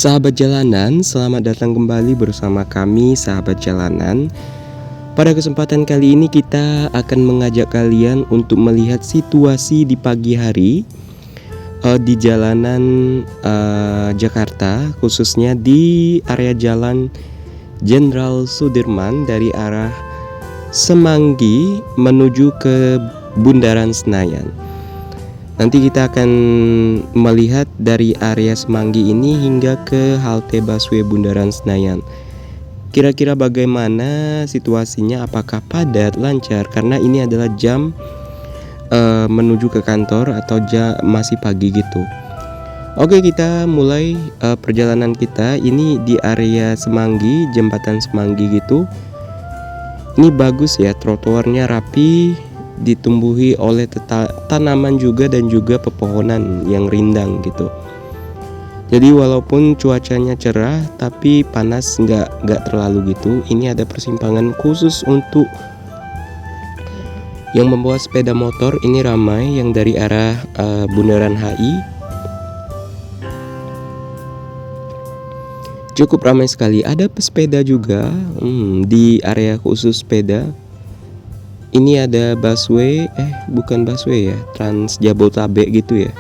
Sahabat jalanan, selamat datang kembali bersama kami sahabat jalanan. Pada kesempatan kali ini kita akan mengajak kalian untuk melihat situasi di pagi hari di jalanan Jakarta, khususnya di area Jalan Jenderal Sudirman dari arah Semanggi menuju ke Bundaran Senayan. Nanti kita akan melihat dari area Semanggi ini hingga ke halte busway Bundaran Senayan. Kira-kira bagaimana situasinya, apakah padat, lancar? Karena ini adalah jam menuju ke kantor atau masih pagi gitu. Oke, kita mulai perjalanan kita. Ini di area Semanggi, jembatan Semanggi gitu. Ini bagus ya, trotoarnya rapi, ditumbuhi oleh tanaman juga dan juga pepohonan yang rindang gitu. Jadi walaupun cuacanya cerah tapi panas nggak terlalu gitu. Ini ada persimpangan khusus untuk yang membawa sepeda motor. Ini ramai yang dari arah Bundaran HI. Cukup ramai sekali. Ada pesepeda juga di area khusus sepeda. Ini ada busway, bukan busway ya, Trans Jabotabek gitu ya.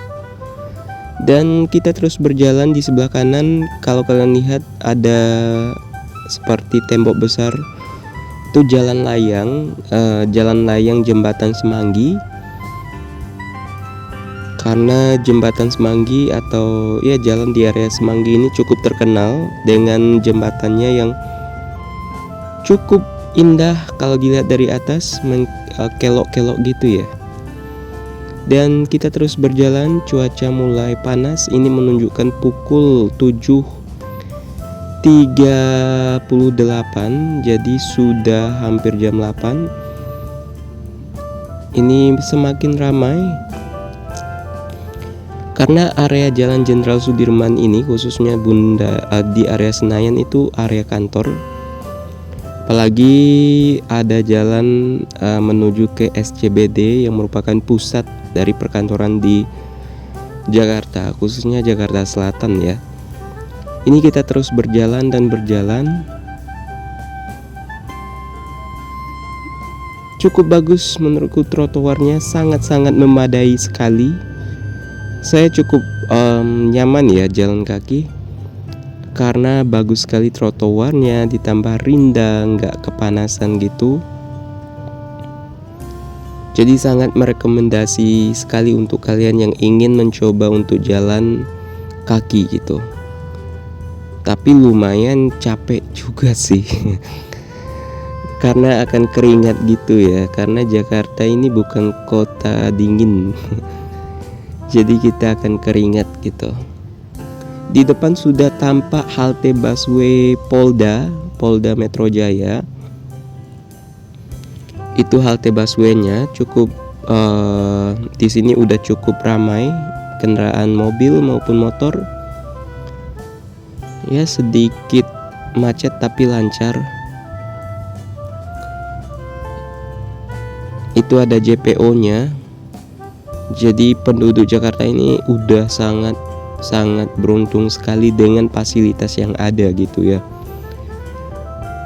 Dan kita terus berjalan di sebelah kanan. Kalau kalian lihat ada seperti tembok besar, itu jalan layang jembatan Semanggi. Karena jembatan Semanggi atau ya jalan di area Semanggi ini cukup terkenal dengan jembatannya yang cukup indah kalau dilihat dari atas, kelok-kelok gitu ya. Dan kita terus berjalan, cuaca mulai panas. Ini menunjukkan pukul 7.38, jadi sudah hampir jam 8. Ini semakin ramai karena area Jalan Jenderal Sudirman ini, khususnya di area Senayan itu area kantor. Apalagi ada jalan menuju ke SCBD yang merupakan pusat dari perkantoran di Jakarta, khususnya Jakarta Selatan ya. Ini kita terus berjalan dan berjalan. Cukup bagus menurutku, trotoarnya sangat-sangat memadai sekali. Saya cukup nyaman ya jalan kaki, karena bagus sekali trotoarnya, ditambah rindang, gak kepanasan gitu. Jadi sangat merekomendasi sekali untuk kalian yang ingin mencoba untuk jalan kaki gitu. Tapi lumayan capek juga sih karena akan keringat gitu ya, karena Jakarta ini bukan kota dingin jadi kita akan keringat gitu. Di depan sudah tampak halte busway Polda Metro Jaya. Itu halte busway-nya cukup di sini udah cukup ramai kendaraan mobil maupun motor. Ya sedikit macet tapi lancar. Itu ada JPO-nya. Jadi penduduk Jakarta ini udah sangat beruntung sekali dengan fasilitas yang ada gitu ya.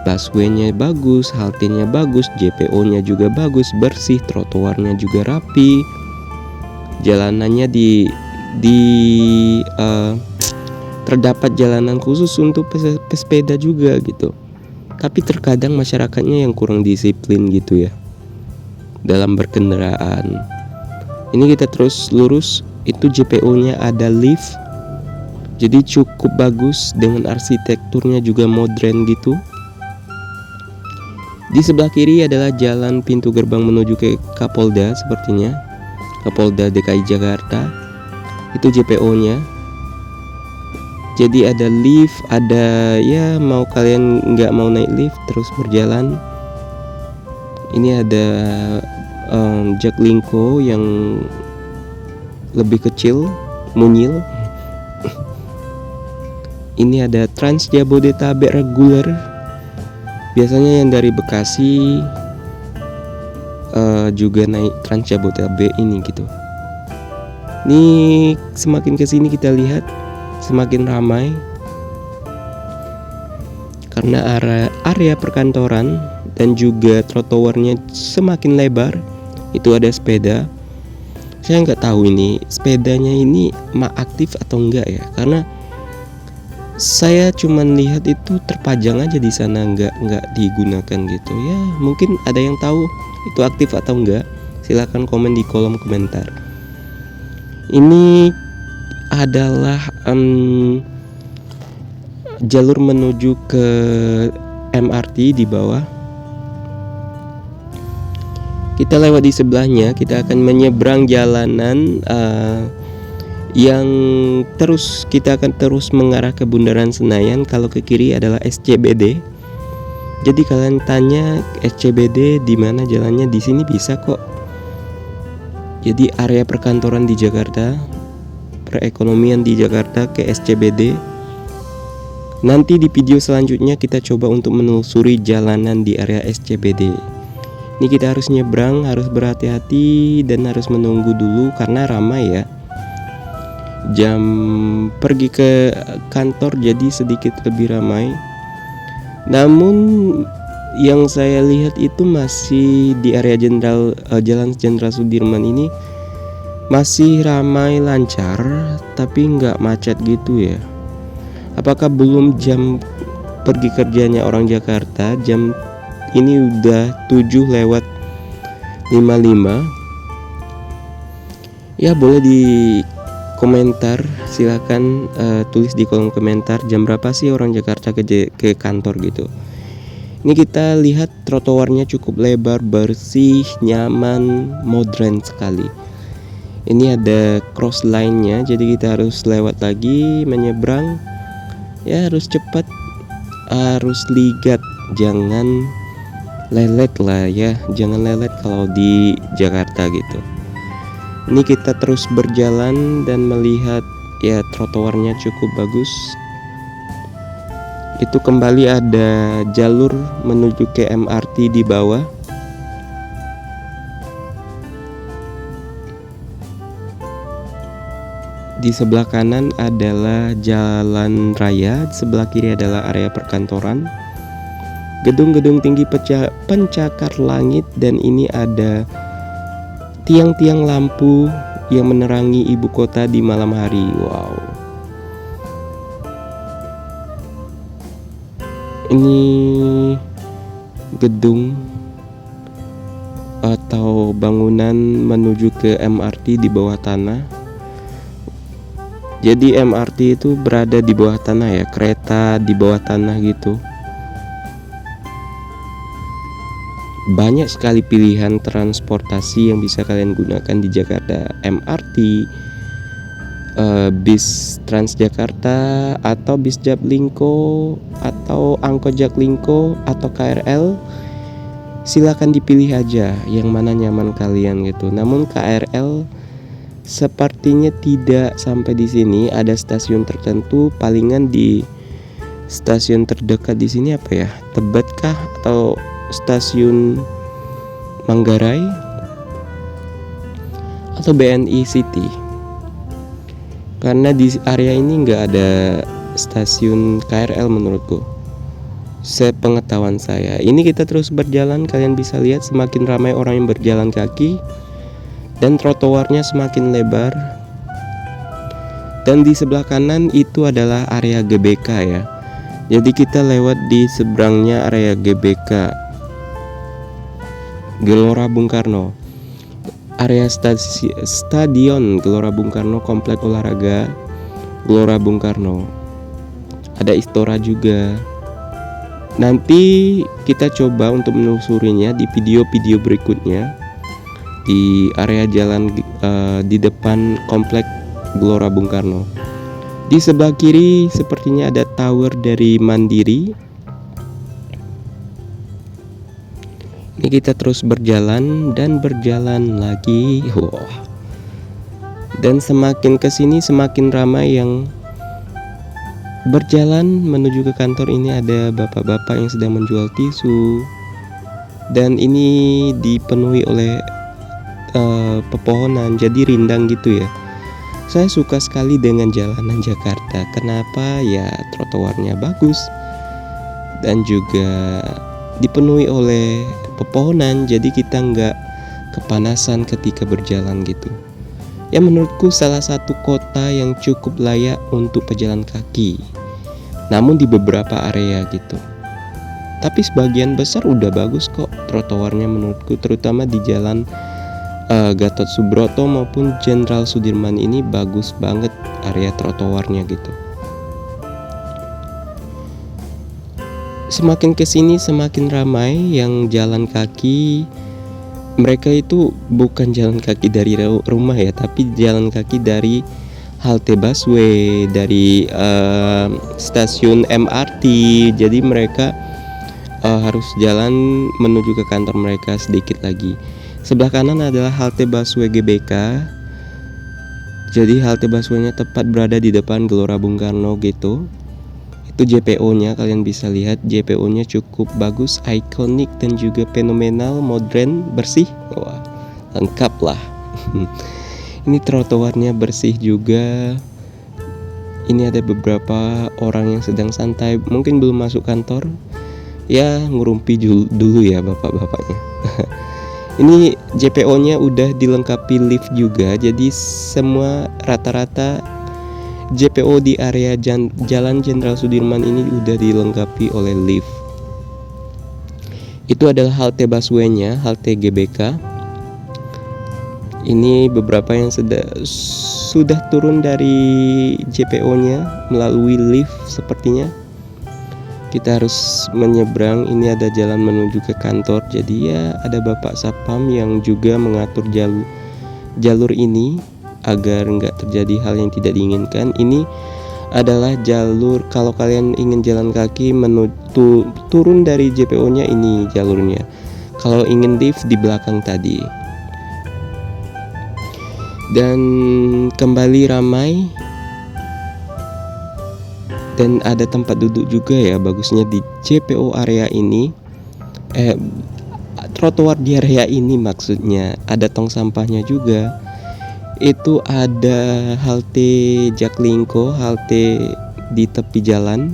Busway-nya bagus, haltenya bagus, JPO-nya juga bagus, bersih, trotoarnya juga rapi. Jalanannya terdapat jalanan khusus untuk pesepeda juga gitu. Tapi terkadang masyarakatnya yang kurang disiplin gitu ya dalam berkendaraan. Ini kita terus lurus, itu JPO-nya ada lift. Jadi cukup bagus dengan arsitekturnya juga modern gitu. Di sebelah kiri adalah jalan pintu gerbang menuju ke Kapolda, sepertinya Kapolda DKI Jakarta. Itu JPO-nya. Jadi ada lift, ada ya mau kalian nggak mau naik lift terus berjalan. Ini ada Jaklingko yang lebih kecil, mungil. Ini ada Trans Jabodetabek reguler. Biasanya yang dari Bekasi juga naik Trans Jabodetabek ini gitu. Ini semakin kesini kita lihat semakin ramai. karena area perkantoran dan juga trotoarnya semakin lebar. Itu ada sepeda. Saya nggak tahu ini sepedanya ini aktif atau enggak ya, karena saya cuman lihat itu terpajang aja di sana, nggak digunakan gitu ya. Mungkin ada yang tahu itu aktif atau enggak, silahkan komen di kolom komentar. Ini adalah jalur menuju ke MRT di bawah. Kita lewat di sebelahnya, kita akan menyeberang jalanan yang kita akan terus mengarah ke Bundaran Senayan. Kalau ke kiri adalah SCBD. Jadi kalian tanya SCBD di mana jalannya, di sini bisa kok. Jadi area perkantoran di Jakarta, perekonomian di Jakarta ke SCBD. Nanti di video selanjutnya kita coba untuk menelusuri jalanan di area SCBD. Ini kita harus nyebrang, harus berhati-hati dan harus menunggu dulu karena ramai ya. Jam pergi ke kantor jadi sedikit lebih ramai. Namun yang saya lihat itu masih di area Jalan Jenderal Sudirman ini masih ramai lancar, tapi nggak macet gitu ya. Apakah belum jam pergi kerjanya orang Jakarta? Jam ini udah 7:55. Ya boleh di komentar, silakan tulis di kolom komentar jam berapa sih orang Jakarta ke kantor gitu. Ini kita lihat trotoarnya cukup lebar, bersih, nyaman, modern sekali. Ini ada cross line-nya, jadi kita harus lewat lagi, menyeberang. Ya harus cepat, harus ligat, jangan lelet lah ya, jangan lelet kalau di Jakarta gitu. Ini kita terus berjalan dan melihat ya trotoarnya cukup bagus. Itu kembali ada jalur menuju ke MRT di bawah. Di sebelah kanan adalah jalan raya, di sebelah kiri adalah area perkantoran. Gedung-gedung tinggi pencakar langit, dan ini ada tiang-tiang lampu yang menerangi ibu kota di malam hari. Wow. Ini gedung atau bangunan menuju ke MRT di bawah tanah. Jadi MRT itu berada di bawah tanah ya, kereta di bawah tanah gitu. Banyak sekali pilihan transportasi yang bisa kalian gunakan di Jakarta. MRT, bis Transjakarta, atau bis Jaklingko, atau angkot Jaklingko, atau KRL. Silakan dipilih aja yang mana nyaman kalian gitu. Namun KRL sepertinya tidak sampai di sini. Ada stasiun tertentu, palingan di stasiun terdekat di sini apa ya? Tebet kah atau stasiun Manggarai atau BNI City, karena di area ini nggak ada stasiun KRL menurutku, sepengetahuan saya. Ini kita terus berjalan, kalian bisa lihat semakin ramai orang yang berjalan kaki dan trotoarnya semakin lebar. Dan di sebelah kanan itu adalah area GBK ya, jadi kita lewat di seberangnya area GBK, Gelora Bung Karno, area stadion Gelora Bung Karno, komplek olahraga Gelora Bung Karno. Ada Istora juga. Nanti kita coba untuk menelusurinya di video-video berikutnya di area jalan di depan komplek Gelora Bung Karno. Di sebelah kiri sepertinya ada tower dari Mandiri. Ini kita terus berjalan dan berjalan lagi. Wow. Dan semakin kesini semakin ramai yang berjalan menuju ke kantor. Ini ada bapak-bapak yang sedang menjual tisu. Dan ini dipenuhi oleh pepohonan, jadi rindang gitu ya. Saya suka sekali dengan jalanan Jakarta. Kenapa? Ya trotoarnya bagus. dan juga dipenuhi oleh pepohonan, jadi kita nggak kepanasan ketika berjalan gitu. Ya menurutku salah satu kota yang cukup layak untuk pejalan kaki. Namun di beberapa area gitu. Tapi sebagian besar udah bagus kok trotoarnya menurutku, terutama di jalan Gatot Subroto maupun Jenderal Sudirman ini bagus banget area trotoarnya gitu. Semakin kesini semakin ramai yang jalan kaki. Mereka itu bukan jalan kaki dari rumah ya, tapi jalan kaki dari halte busway, dari stasiun MRT. Jadi mereka harus jalan menuju ke kantor mereka sedikit lagi. Sebelah kanan adalah halte busway GBK. Jadi halte busway-nya tepat berada di depan Gelora Bung Karno gitu. Itu JPO-nya, kalian bisa lihat JPO-nya cukup bagus, ikonik dan juga fenomenal, modern, bersih. Wah, lengkap lah. Ini trotoarnya bersih juga. Ini ada beberapa orang yang sedang santai, mungkin belum masuk kantor. Ya, ngurumpi dulu ya bapak-bapaknya. Ini JPO-nya udah dilengkapi lift juga, jadi semua rata-rata JPO di area Jalan Jenderal Sudirman ini udah dilengkapi oleh lift. Itu adalah halte busway-nya, halte GBK. Ini beberapa yang sudah turun dari JPO-nya melalui lift sepertinya. Kita harus menyeberang, ini ada jalan menuju ke kantor. Jadi ya ada Bapak Satpam yang juga mengatur jalur ini agar nggak terjadi hal yang tidak diinginkan. Ini adalah jalur kalau kalian ingin jalan kaki menuju turun dari JPO-nya, ini jalurnya. Kalau ingin lift di belakang tadi. Dan kembali ramai. Dan ada tempat duduk juga ya, bagusnya di JPO area ini. Trotoar di area ini maksudnya. Ada tong sampahnya juga. Itu ada halte Jaklingko, halte di tepi jalan.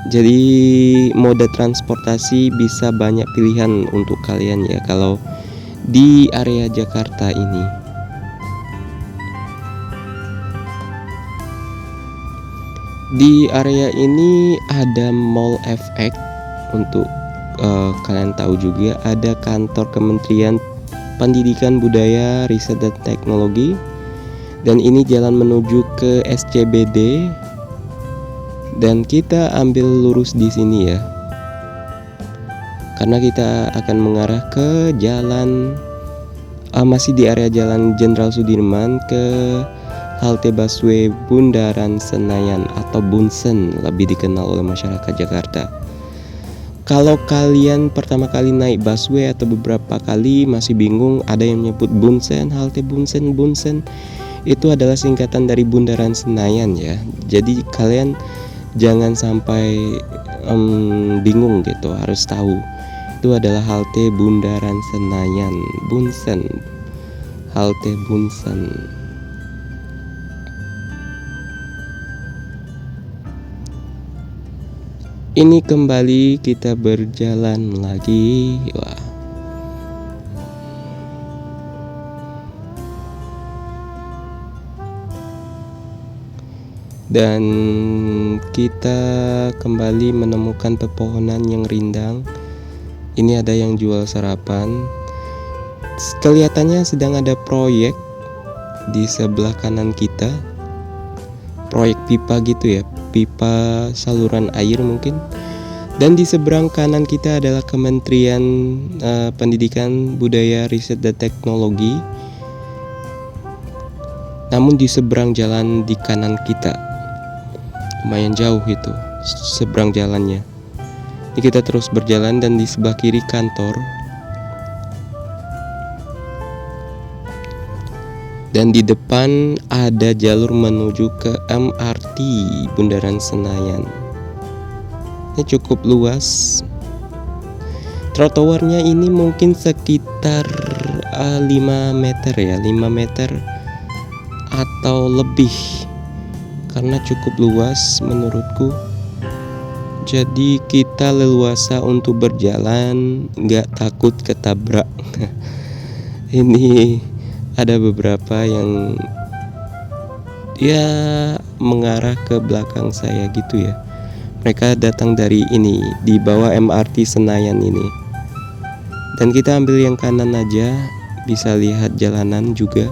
Jadi moda transportasi bisa banyak pilihan untuk kalian ya kalau di area Jakarta ini. Di area ini ada Mall FX, untuk kalian tahu juga ada kantor Kementerian Pendidikan, Budaya, Riset dan Teknologi. Dan ini jalan menuju ke SCBD. Dan kita ambil lurus di sini ya. Karena kita akan mengarah ke jalan masih di area Jalan Jenderal Sudirman ke halte busway Bundaran Senayan atau Bunsen lebih dikenal oleh masyarakat Jakarta. Kalau kalian pertama kali naik busway atau beberapa kali masih bingung, ada yang menyebut Bunsen, halte Bunsen. Bunsen itu adalah singkatan dari Bundaran Senayan ya. Jadi kalian jangan sampai bingung gitu, harus tahu itu adalah halte Bundaran Senayan, Bunsen, halte Bunsen. Ini kembali kita berjalan lagi. Wah. Dan kita kembali menemukan pepohonan yang rindang. Ini ada yang jual sarapan. Kelihatannya sedang ada proyek di sebelah kanan kita. Proyek pipa gitu ya, pipa saluran air mungkin. Dan di seberang kanan kita adalah Kementerian Pendidikan, Budaya, Riset dan Teknologi. Namun di seberang jalan di kanan kita, lumayan jauh itu seberang jalannya. Ini kita terus berjalan dan di sebelah kiri kantor. Dan di depan ada jalur menuju ke MRT Bundaran Senayan. Ini cukup luas. Trotoarnya ini mungkin sekitar 5 meter ya, 5 meter atau lebih. Karena cukup luas menurutku. Jadi kita leluasa untuk berjalan, nggak takut ketabrak. Ini ada beberapa yang ya mengarah ke belakang saya gitu ya. Mereka datang dari ini, di bawah MRT Senayan ini. Dan kita ambil yang kanan aja, bisa lihat jalanan juga.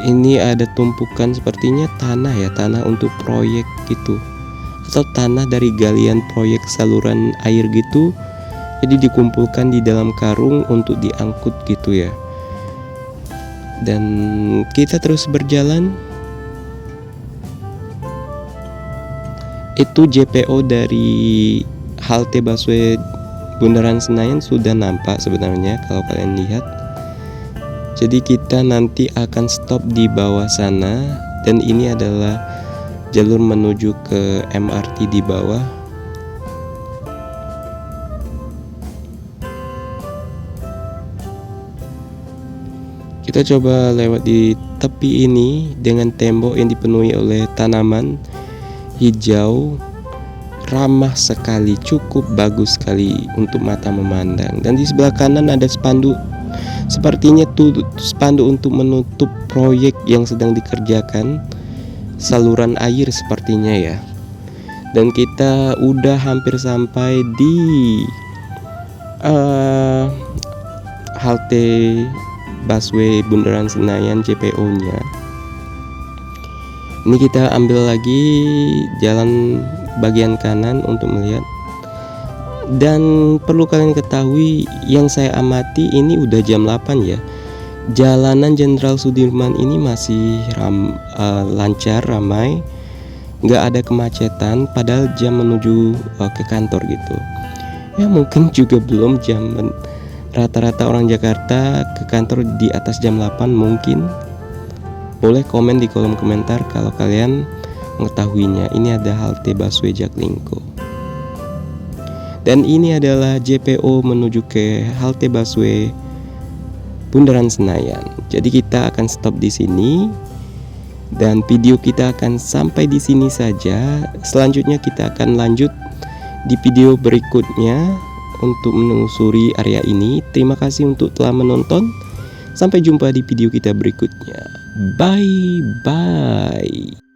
Ini ada tumpukan sepertinya tanah ya, tanah untuk proyek gitu, atau tanah dari galian proyek saluran air gitu. Jadi dikumpulkan di dalam karung untuk diangkut gitu ya. Dan kita terus berjalan. Itu JPO dari halte busway Bundaran Senayan sudah nampak sebenarnya kalau kalian lihat. Jadi kita nanti akan stop di bawah sana, dan ini adalah jalur menuju ke MRT di bawah. Kita coba lewat di tepi ini dengan tembok yang dipenuhi oleh tanaman hijau, ramah sekali, cukup bagus sekali untuk mata memandang. Dan di sebelah kanan ada spanduk, sepertinya tuh spanduk untuk menutup proyek yang sedang dikerjakan, saluran air sepertinya ya. Dan kita udah hampir sampai di halte busway Bundaran Senayan JPO-nya. Ini kita ambil lagi jalan bagian kanan untuk melihat. Dan perlu kalian ketahui, yang saya amati ini udah jam 8 ya. Jalanan Jenderal Sudirman ini masih lancar, ramai, nggak ada kemacetan, padahal jam menuju ke kantor gitu. Ya mungkin juga belum jam, rata-rata orang Jakarta ke kantor di atas jam 8 mungkin. Boleh komen di kolom komentar kalau kalian mengetahuinya. Ini ada halte busway Jaklingko. Dan ini adalah JPO menuju ke halte busway Bundaran Senayan. Jadi kita akan stop di sini. Dan video kita akan sampai di sini saja. Selanjutnya kita akan lanjut di video berikutnya untuk menelusuri area ini. Terima kasih untuk telah menonton. Sampai jumpa di video kita berikutnya. Bye bye.